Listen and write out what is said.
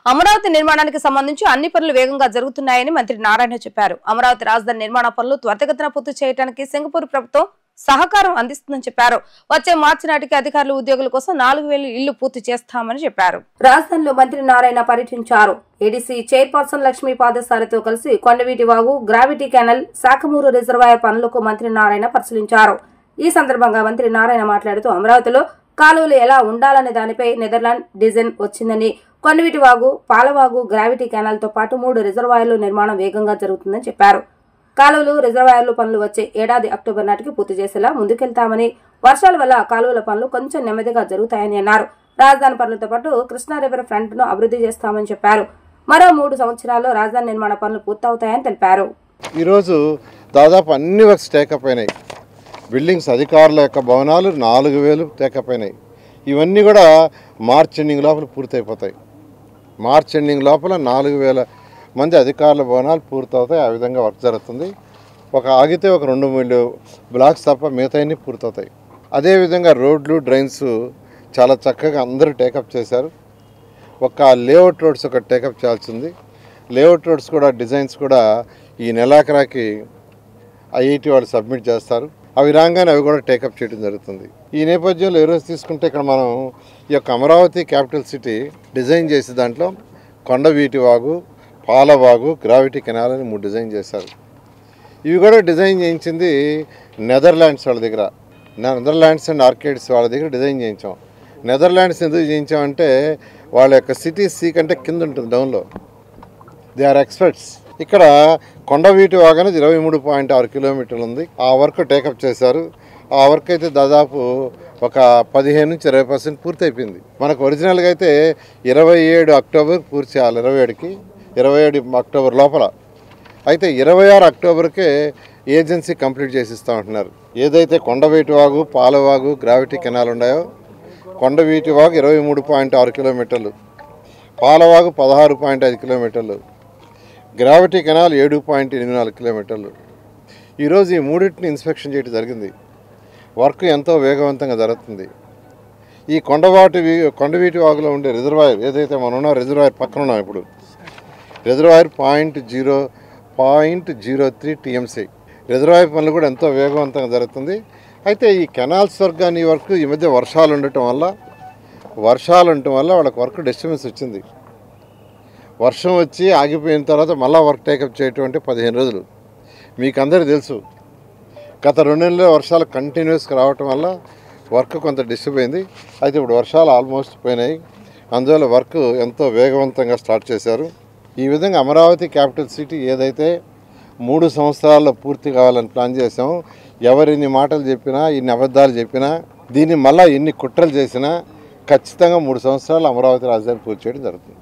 అమరావతి నిర్మాణానికి సంబంధించి అన్ని పనులు వేగంగా జరుగుతున్నాయని మంత్రి నారాయణ చెప్పారు. అమరావతి రాజధాని నిర్మాణ పనులు త్వరితగతిన పూర్తి చేయడానికి సింగపూర్ ప్రభుత్వం సహకారం అందిస్తుందని చెప్పారు. వచ్చే మార్చి నాటికి అధికారులు ఉద్యోగుల కోసం 4000 ఇళ్లు పూర్తి చేస్తామని చెప్పారు. రాజధానిలో మంత్రి నారాయణ పర్యటించారు. ఏడీసీ చైర్పర్సన్ లక్ష్మీ పాదసారితో కలిసి Kondaveeti Vagu, gravity canal, Sakhamuru reservoir పనులకు మంత్రి నారాయణ పరిశీలించారు. ఈ సందర్భంగా మంత్రి నారాయణ మాట్లాడుతూ అమరావతిలో కాలువలు ఎలా ఉండాలనే దానిపై నెదర్లాండ్ డిజైన్ వచ్చిందని, కొండవీటి వాగు, పాలవాగు, గ్రావిటీ కెనాల్ తో పాటు 3 రిజర్వాయర్లు నిర్మాణం వేగంగా జరుగుతుందని చెప్పారు. కాలువలు, రిజర్వాయర్లు పనులు వచ్చే ఏడాది అక్టోబర్ నాటికి పూర్తి చేసేలా ముందుకెళ్తామని, వర్షాల వల్ల కాలువల పనులు కొంచెం నెమ్మదిగా జరుగుతాయని అన్నారు. రాజధాని పనులతో పాటు కృష్ణా రివర్ ఫ్రంట్ ను అభివృద్ధి చేస్తామని చెప్పారు. మరో 3 సంవత్సరాల్లో రాజధాని నిర్మాణ పనులు పూర్తవుతాయని తెలిపారు. ఈరోజు దాదాపు అన్ని వర్క్స్ టేకప్ అయినాయి. బిల్డింగ్స్ అధికారుల యొక్క భవనాలు 4000 టేకప్ అయినాయి. ఇవన్నీ కూడా మార్చ్ ఎండింగ్ లోపల పూర్తయిపోతాయి. మార్చ్ ఎండింగ్ లోపల 4000 మంది అధికారుల భవనాలు పూర్తవుతాయి. ఆ విధంగా వర్క్ జరుగుతుంది. ఆగితే ఒక 2-3 బ్లాక్స్ తప్ప మిగతాయన్నీ పూర్తవుతాయి. అదేవిధంగా రోడ్లు, డ్రైన్స్ చాలా చక్కగా అందరూ టేకప్ చేశారు. లేఅవుట్ రోడ్స్ ఒక టేకప్ చేయాల్సింది. లేఅవుట్ రోడ్స్ కూడా డిజైన్స్ కూడా ఈ నెలాఖరాకి ఐఐటి వాళ్ళు సబ్మిట్ చేస్తారు. అవి రాగానే అవి కూడా టేకప్ చేయడం జరుగుతుంది. ఈ నేపథ్యంలో ఈరోజు తీసుకుంటే ఇక్కడ మనం ఈ యొక్క అమరావతి క్యాపిటల్ సిటీ డిజైన్ చేసే దాంట్లో కొండవీటి వాగు, పాలవాగు, గ్రావిటీ కెనాల్ అని 3 డిజైన్ చేశారు. ఇవి కూడా డిజైన్ చేయించింది నెదర్లాండ్స్ వాళ్ళ దగ్గర, నెదర్లాండ్స్ అండ్ ఆర్కేడ్స్ వాళ్ళ దగ్గర డిజైన్ చేయించాం. నెదర్లాండ్స్ ఎందుకు చేయించామంటే వాళ్ళ యొక్క సిటీ సీ కంటే కింద ఉంటుంది, డౌన్లో. They are experts. ఇక్కడ కొండవీటి వాగు అనేది 23.6 కిలోమీటర్లు ఉంది. ఆ వర్క్ టేకప్ చేశారు. ఆ వర్క్ అయితే దాదాపు ఒక 15 నుంచి 20% పూర్తి అయిపోయింది. మనకు ఒరిజినల్గా అయితే 27 అక్టోబర్ పూర్తి చేయాలి. 27 అక్టోబర్ లోపల. అయితే 26 అక్టోబర్కే ఏజెన్సీ కంప్లీట్ చేసిస్తూ ఉంటున్నారు. ఏదైతే కొండవీటి వాగు, పాలవాగు, గ్రావిటీ కెనాల్ ఉన్నాయో, కొండవీటి వాగు 23.6 కిలోమీటర్లు, పాలవాగు 16.5 కిలోమీటర్లు, గ్రావిటీ కెనాల్ 7.84 కిలోమీటర్లు. ఈరోజు ఈ మూడింటిని ఇన్స్పెక్షన్ చేయడం జరిగింది. వర్క్ ఎంతో వేగవంతంగా జరుగుతుంది. ఈ కొండవీటి వాగులో ఉండే రిజర్వాయర్ ఏదైతే మనం ఉన్నాం, రిజర్వాయర్ పక్కన ఉన్నాం. ఇప్పుడు రిజర్వాయర్ 0.03 టీఎంసీ రిజర్వాయర్ పనులు కూడా ఎంతో వేగవంతంగా జరుగుతుంది. అయితే ఈ కెనాల్స్ వర్గాన్ని వర్క్ ఈ మధ్య వర్షాలు ఉండటం వల్ల వాళ్ళకి వర్క్ డిస్టర్బెన్స్ వచ్చింది. వర్షం వచ్చి ఆగిపోయిన తర్వాత మళ్ళీ వర్క్ టేకప్ చేయటం అంటే 15 రోజులు. మీకు అందరికీ తెలుసు, గత 2 నెలల వర్షాలు కంటిన్యూస్గా రావటం వల్ల వర్క్ కొంత డిస్టర్బ్ అయింది. అయితే ఇప్పుడు వర్షాలు ఆల్మోస్ట్ పోయినాయి. అందువల్ల వర్క్ ఎంతో వేగవంతంగా స్టార్ట్ చేశారు. ఈ విధంగా అమరావతి క్యాపిటల్ సిటీ ఏదైతే 3 సంవత్సరాల్లో పూర్తి కావాలని ప్లాన్ చేసామో, ఎవరు ఇన్ని మాటలు చెప్పినా, ఇన్ని అబద్ధాలు చెప్పినా, దీన్ని మళ్ళీ ఎన్ని కుట్రలు చేసినా ఖచ్చితంగా 3 సంవత్సరాలు అమరావతి రాజధాని పూర్తి చేయడం జరుగుతుంది.